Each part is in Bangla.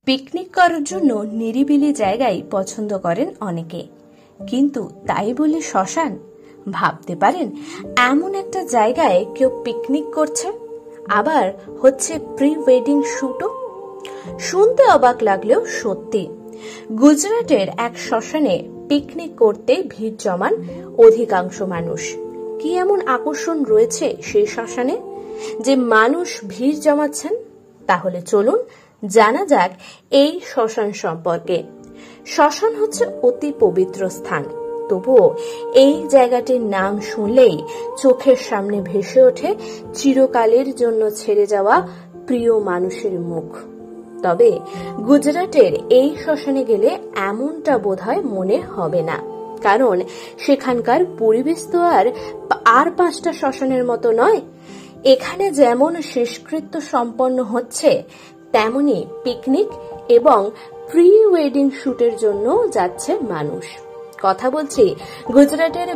পিকনিক করার জন্য নিরিবিলি জায়গায় পছন্দ করেন অনেকে, কিন্তু তাই বলে শ্মশান? ভাবতে পারেন এমন একটা জায়গায় কেউ পিকনিক করছে, আবার হচ্ছে প্রি ওয়েডিং শুটও। শুনতে অবাক লাগলেও সত্যি। গুজরাটের এক শ্মশানে পিকনিক করতে ভিড় জমান অধিকাংশ মানুষ। কি এমন আকর্ষণ রয়েছে সেই শ্মশানে যে মানুষ ভিড় জমাচ্ছেন? তাহলে চলুন জানা যাক এই শ্মশান সম্পর্কে। শ্মশান হচ্ছে অতি পবিত্র স্থান, তবুও এই জায়গাটির নাম শুনলেই চোখের সামনে ভেসে ওঠে চিরকালের জন্য ছেড়ে যাওয়া প্রিয় মানুষের মুখ। তবে গুজরাটের এই শ্মশানে গেলে এমনটা বোধহয় মনে হবে না, কারণ সেখানকার পরিবেশ তো আর পাঁচটা শ্মশানের মতো নয়। এখানে যেমন শেষকৃত্য সম্পন্ন হচ্ছে, তেমনি পিকনিক এবং প্রি ওয়েডিং শুটের জন্য যাচ্ছে মানুষ। কথা বলছি গুজরাটের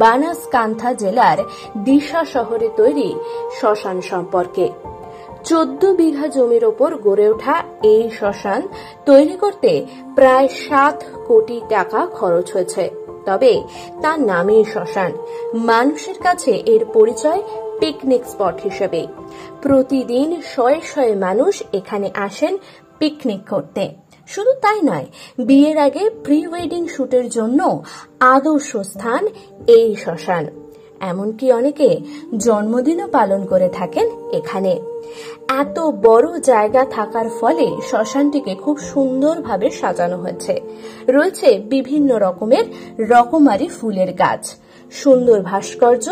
বানাসকান্থা জেলার দিশা শহরে তৈরি শ্মশান সম্পর্কে। 14 বিঘা জমির ওপর গড়ে ওঠা এই শ্মশান তৈরি করতে প্রায় 7 কোটি টাকা খরচ হয়েছে। তবে তার নামেই শ্মশান, মানুষের কাছে এর পরিচয় পিকনিক স্পট হিসেবে। প্রতিদিন শয়ে শয়ে মানুষ এখানে আসেন পিকনিক করতে। শুধু তাই নয়, বিয়ের আগে প্রি ওয়েডিং শুটের জন্য আদর্শ স্থান এই শ্মশান। এমনকি অনেকে জন্মদিনও পালন করে থাকেন এখানে। এত বড় জায়গা থাকার ফলে শ্মশানটিকে খুব সুন্দরভাবে সাজানো হয়েছে। রয়েছে বিভিন্ন রকমের রকমারি ফুলের গাছ, সুন্দর ভাস্কর্য,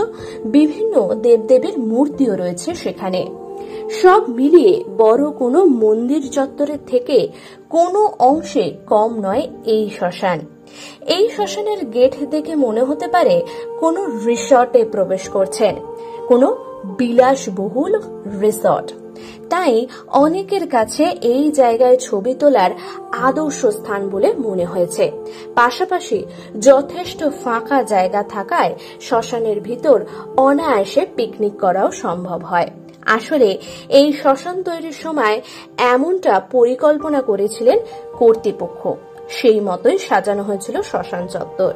বিভিন্ন দেবদেবীর মূর্তিও রয়েছে সেখানে। সব মিলিয়ে বড় কোনো মন্দির চত্বরের থেকে কোনো অংশে কম নয় এই শ্মশান। এই শ্মশানের গেট দেখে মনে হতে পারে কোনো রিসর্টে প্রবেশ করছেন, কোনো বিলাসবহুল রিসর্ট। তাই অনেকের কাছে এই জায়গায় ছবি তোলার আদর্শ স্থান বলে মনে হয়েছে। পাশাপাশি যথেষ্ট ফাঁকা জায়গা থাকায় শ্মশানের ভিতর অনায়াসে পিকনিক করাও সম্ভব হয়। আসলে এই শ্মশান তৈরির সময় এমনটা পরিকল্পনা করেছিলেন কর্তৃপক্ষ। সেই মতোই সাজানো হয়েছিল শ্মশান চত্বর।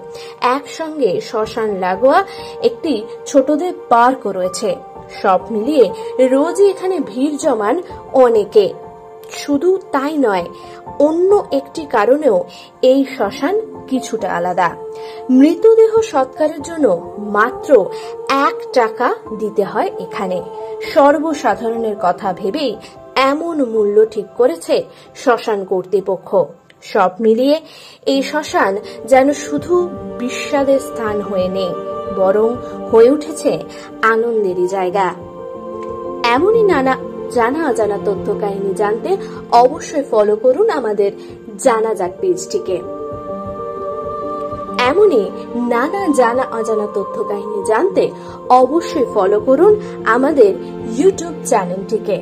একসঙ্গে শ্মশান লাগোয়া একটি ছোটদের পার্কও রয়েছে। সব মিলিয়ে রোজই এখানে ভিড় জমান অনেকে। শুধু তাই নয়, অন্য একটি কারণেও এই শ্মশান কিছুটা আলাদা। মৃতদেহ সৎকারের জন্য মাত্র 1 টাকা দিতে হয় এখানে। সর্বসাধারণের কথা ভেবেই এমন মূল্য ঠিক করেছে শ্মশান কর্তৃপক্ষ। সব মিলিয়ে এই শ্মশান যেন শুধু বিস্বাদের স্থান হয়ে নেই, বরং হয়ে উঠেছে আনন্দেরই জায়গা। এমনই নানা জানা অজানা তথ্য কাহিনী জানতে অবশ্যই ফলো করুন আমাদের জানা যাক পেজটিকে। এমনই নানা জানা অজানা তথ্য কাহিনী জানতে অবশ্যই ফলো করুন আমাদের ইউটিউব চ্যানেলটিকে।